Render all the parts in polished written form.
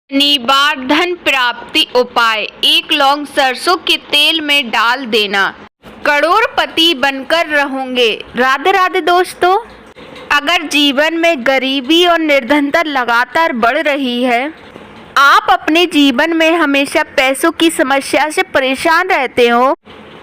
निबार धन प्राप्ति उपाय। एक लौंग सरसों के तेल में डाल देना, करोड़पति बनकर रहोगे। राधे राधे दोस्तों, अगर जीवन में गरीबी और निर्धनता लगातार बढ़ रही है, आप अपने जीवन में हमेशा पैसों की समस्या से परेशान रहते हो,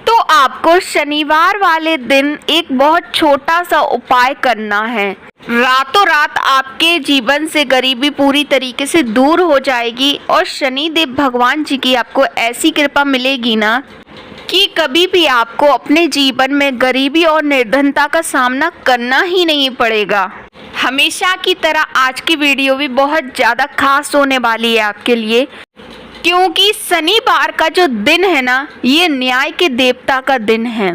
तो आपको शनिवार वाले दिन एक बहुत छोटा सा उपाय करना है। रातों रात आपके जीवन से गरीबी पूरी तरीके से दूर हो जाएगी और शनिदेव भगवान जी की आपको ऐसी कृपा मिलेगी ना कि कभी भी आपको अपने जीवन में गरीबी और निर्धनता का सामना करना ही नहीं पड़ेगा। हमेशा की तरह आज की वीडियो भी बहुत ज़्यादा खास होने वाली है आपके लिए, क्योंकि शनिवार का जो दिन है ना, ये न्याय के देवता का दिन है,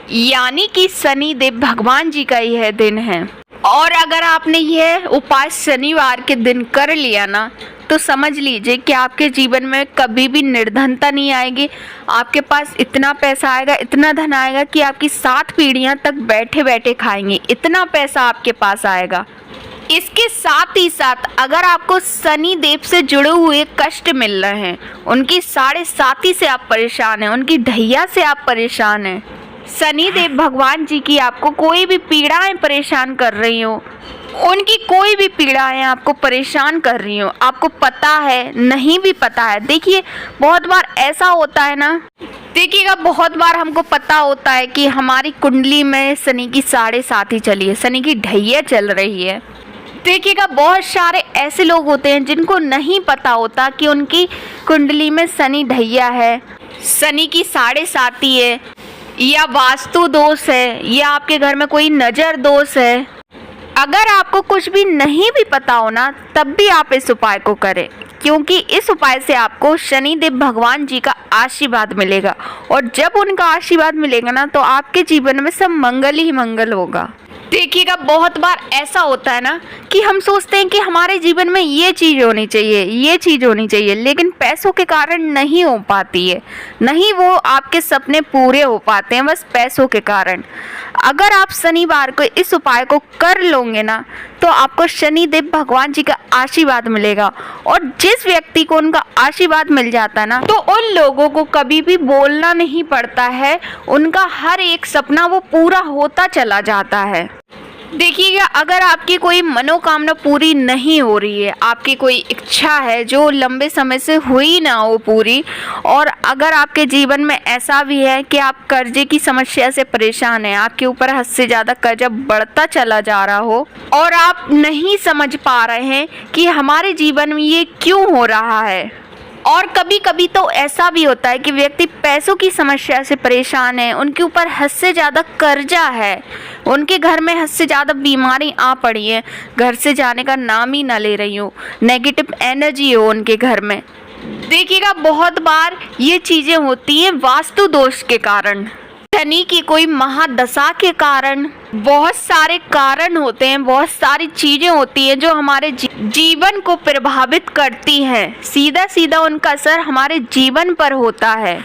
यानी कि शनिदेव भगवान जी का यह दिन है। और अगर आपने यह उपाय शनिवार के दिन कर लिया ना, तो समझ लीजिए कि आपके जीवन में कभी भी निर्धनता नहीं आएगी। आपके पास इतना पैसा आएगा, इतना धन आएगा कि आपकी 7 पीढ़ियां तक बैठे बैठे खाएंगे, इतना पैसा आपके पास आएगा। इसके साथ ही साथ अगर आपको शनि देव से जुड़े हुए कष्ट मिल रहे हैं, उनकी 7.5 से आप परेशान हैं, उनकी ढैया से आप परेशान हैं, शनि देव भगवान जी की आपको कोई भी पीड़ाएं परेशान कर रही हो, उनकी कोई भी पीड़ाएं आपको परेशान कर रही हो, आपको पता है नहीं भी पता है। देखिए बहुत बार ऐसा होता है ना, देखिएगा बहुत बार हमको पता होता है कि हमारी कुंडली में शनि की 7.5 चली है, शनि की ढैया चल रही है। देखिएगा बहुत सारे ऐसे लोग होते हैं जिनको नहीं पता होता कि उनकी कुंडली में शनि ढैया है, शनि की 7.5 है, या वास्तु दोष है, या आपके घर में कोई नज़र दोष है। अगर आपको कुछ भी नहीं भी पता हो ना, तब भी आप इस उपाय को करें, क्योंकि इस उपाय से आपको शनिदेव भगवान जी का आशीर्वाद मिलेगा। और जब उनका आशीर्वाद मिलेगा ना, तो आपके जीवन में सब मंगल ही मंगल होगा। देखिएगा बहुत बार ऐसा होता है ना कि हम सोचते हैं कि हमारे जीवन में ये चीज़ होनी चाहिए, ये चीज़ होनी चाहिए, लेकिन पैसों के कारण नहीं हो पाती है, नहीं वो आपके सपने पूरे हो पाते हैं बस पैसों के कारण। अगर आप शनिवार को इस उपाय को कर लोगे ना, तो आपको शनिदेव भगवान जी का आशीर्वाद मिलेगा। और जिस व्यक्ति को उनका आशीर्वाद मिल जाता है ना, तो उन लोगों को कभी भी बोलना नहीं पड़ता है, उनका हर एक सपना वो पूरा होता चला जाता है। देखिएगा अगर आपकी कोई मनोकामना पूरी नहीं हो रही है, आपकी कोई इच्छा है जो लंबे समय से हुई ना हो पूरी, और अगर आपके जीवन में ऐसा भी है कि आप कर्जे की समस्या से परेशान हैं, आपके ऊपर हद से ज़्यादा कर्जा बढ़ता चला जा रहा हो और आप नहीं समझ पा रहे हैं कि हमारे जीवन में ये क्यों हो रहा है। और कभी कभी तो ऐसा भी होता है कि व्यक्ति पैसों की समस्या से परेशान है, उनके ऊपर हद से ज़्यादा कर्जा है, उनके घर में हद से ज़्यादा बीमारी आ पड़ी है, घर से जाने का नाम ही ना ले रही हो, नेगेटिव एनर्जी हो उनके घर में। देखिएगा बहुत बार ये चीज़ें होती हैं वास्तु दोष के कारण, शनि की कोई महादशा के कारण, बहुत सारे कारण होते हैं, बहुत सारी चीज़ें होती हैं जो हमारे जीवन को प्रभावित करती हैं, सीधा सीधा उनका असर हमारे जीवन पर होता है।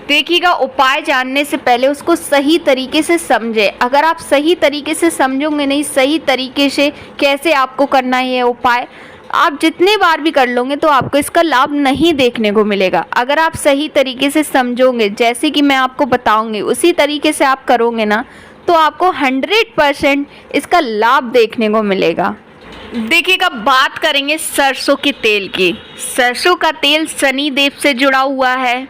देखिएगा उपाय जानने से पहले उसको सही तरीके से समझें। अगर आप सही तरीके से समझोगे नहीं, सही तरीके से कैसे आपको करना है ये उपाय, आप जितने बार भी कर लोगे तो आपको इसका लाभ नहीं देखने को मिलेगा। अगर आप सही तरीके से समझोगे, जैसे कि मैं आपको बताऊंगी उसी तरीके से आप करोगे ना, तो आपको 100% इसका लाभ देखने को मिलेगा। देखिएगा बात करेंगे सरसों के तेल की। सरसों का तेल शनि देव से जुड़ा हुआ है,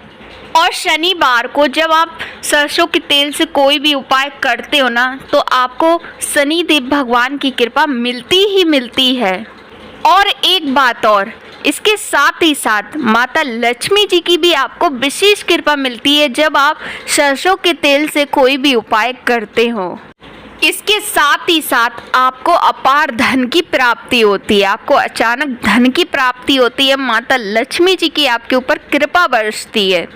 और शनिवार को जब आप सरसों के तेल से कोई भी उपाय करते हो ना, तो आपको शनिदेव भगवान की कृपा मिलती ही मिलती है। और एक बात और, इसके साथ ही साथ माता लक्ष्मी जी की भी आपको विशेष कृपा मिलती है जब आप सरसों के तेल से कोई भी उपाय करते हो। इसके साथ ही साथ आपको अपार धन की प्राप्ति होती है, आपको अचानक धन की प्राप्ति होती है, माता लक्ष्मी जी की आपके ऊपर कृपा बरसती है।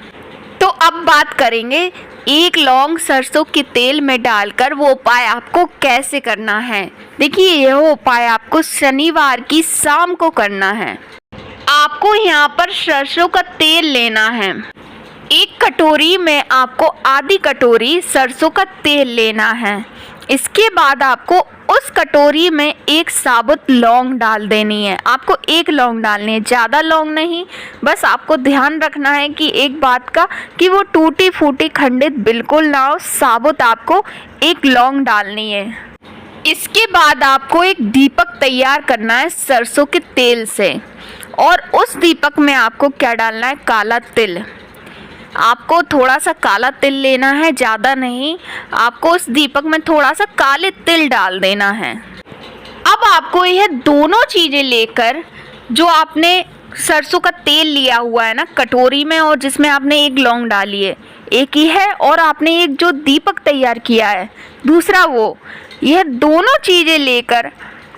तो अब बात करेंगे एक लौंग सरसों के तेल में डालकर वो उपाय आपको कैसे करना है। देखिए यह उपाय आपको शनिवार की शाम को करना है। आपको यहाँ पर सरसों का तेल लेना है, एक कटोरी में आपको आधी कटोरी सरसों का तेल लेना है। इसके बाद आपको उस कटोरी में एक साबुत लौंग डाल देनी है। आपको एक लौंग डालनी है, ज़्यादा लौंग नहीं। बस आपको ध्यान रखना है कि एक बात का कि वो टूटी फूटी खंडित बिल्कुल ना हो, साबुत आपको एक लौंग डालनी है। इसके बाद आपको एक दीपक तैयार करना है सरसों के तेल से, और उस दीपक में आपको क्या डालना है, काला तिल। आपको थोड़ा सा काला तिल लेना है, ज़्यादा नहीं। आपको उस दीपक में थोड़ा सा काले तिल डाल देना है। अब आपको यह दोनों चीज़ें लेकर, जो आपने सरसों का तेल लिया हुआ है ना कटोरी में, और जिसमें आपने एक लौंग डाली है, एक ही है, और आपने एक जो दीपक तैयार किया है दूसरा वो, यह दोनों चीज़ें लेकर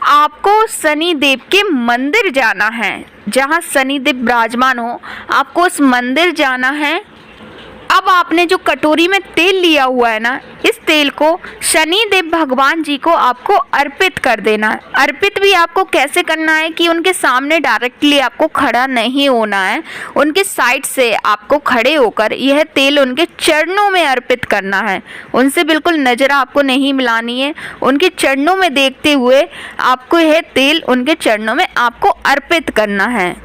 आपको शनिदेव के मंदिर जाना है। जहाँ शनिदेव विराजमान हो, आपको उस मंदिर जाना है। अब आपने जो कटोरी में तेल लिया हुआ है ना, इस तेल को शनिदेव भगवान जी को आपको अर्पित कर देना है। अर्पित भी आपको कैसे करना है कि उनके सामने डायरेक्टली आपको खड़ा नहीं होना है, उनके साइड से आपको खड़े होकर यह तेल उनके चरणों में अर्पित करना है। उनसे बिल्कुल नज़र आपको नहीं मिलानी है, उनके चरणों में देखते हुए आपको यह तेल उनके चरणों में आपको अर्पित करना है।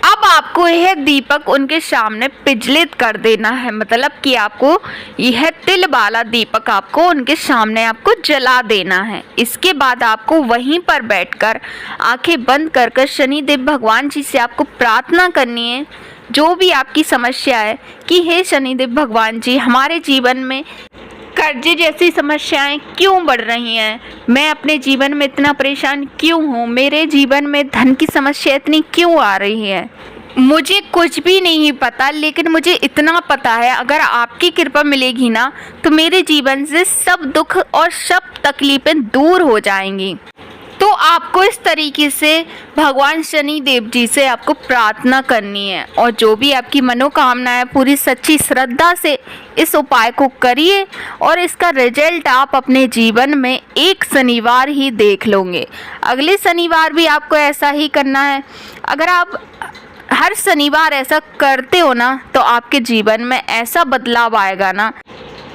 अब आपको यह दीपक उनके सामने प्रज्वलित कर देना है, मतलब कि आपको यह तिल वाला दीपक आपको उनके सामने आपको जला देना है। इसके बाद आपको वहीं पर बैठकर आंखें बंद कर कर शनिदेव भगवान जी से आपको प्रार्थना करनी है, जो भी आपकी समस्या है, कि हे शनिदेव भगवान जी, हमारे जीवन में कर्जे जैसी समस्याएं क्यों बढ़ रही हैं, मैं अपने जीवन में इतना परेशान क्यों हूँ, मेरे जीवन में धन की समस्या इतनी क्यों आ रही है। मुझे कुछ भी नहीं पता, लेकिन मुझे इतना पता है, अगर आपकी कृपा मिलेगी ना तो मेरे जीवन से सब दुख और सब तकलीफें दूर हो जाएंगी। तो आपको इस तरीके से भगवान शनि देव जी से आपको प्रार्थना करनी है, और जो भी आपकी मनोकामना है पूरी सच्ची श्रद्धा से इस उपाय को करिए, और इसका रिजल्ट आप अपने जीवन में एक शनिवार ही देख लोगे। अगले शनिवार भी आपको ऐसा ही करना है। अगर आप हर शनिवार ऐसा करते हो ना, तो आपके जीवन में ऐसा बदलाव आएगा ना,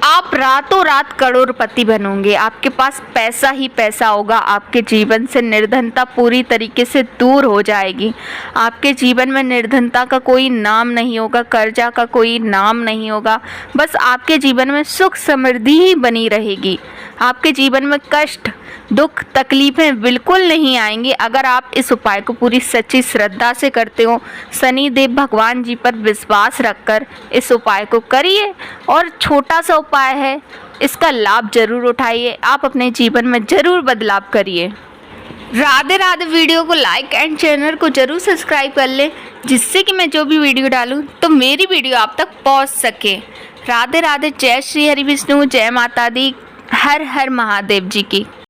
आप रातों रात करोड़पति बनोगे। आपके पास पैसा ही पैसा होगा, आपके जीवन से निर्धनता पूरी तरीके से दूर हो जाएगी। आपके जीवन में निर्धनता का कोई नाम नहीं होगा, कर्जा का कोई नाम नहीं होगा। बस आपके जीवन में सुख समृद्धि ही बनी रहेगी। आपके जीवन में कष्ट, दुख, तकलीफें बिल्कुल नहीं आएंगी अगर आप इस उपाय को पूरी सच्ची श्रद्धा से करते हो। शनिदेव भगवान जी पर विश्वास रखकर इस उपाय को करिए, और छोटा सा उपाय है, इसका लाभ जरूर उठाइए। आप अपने जीवन में जरूर बदलाव करिए। राधे राधे। वीडियो को लाइक एंड चैनल को जरूर सब्सक्राइब कर लें, जिससे कि मैं जो भी वीडियो डालूं तो मेरी वीडियो आप तक पहुंच सके। राधे राधे। जय श्री हरि विष्णु, जय माता दी, हर हर महादेव जी की।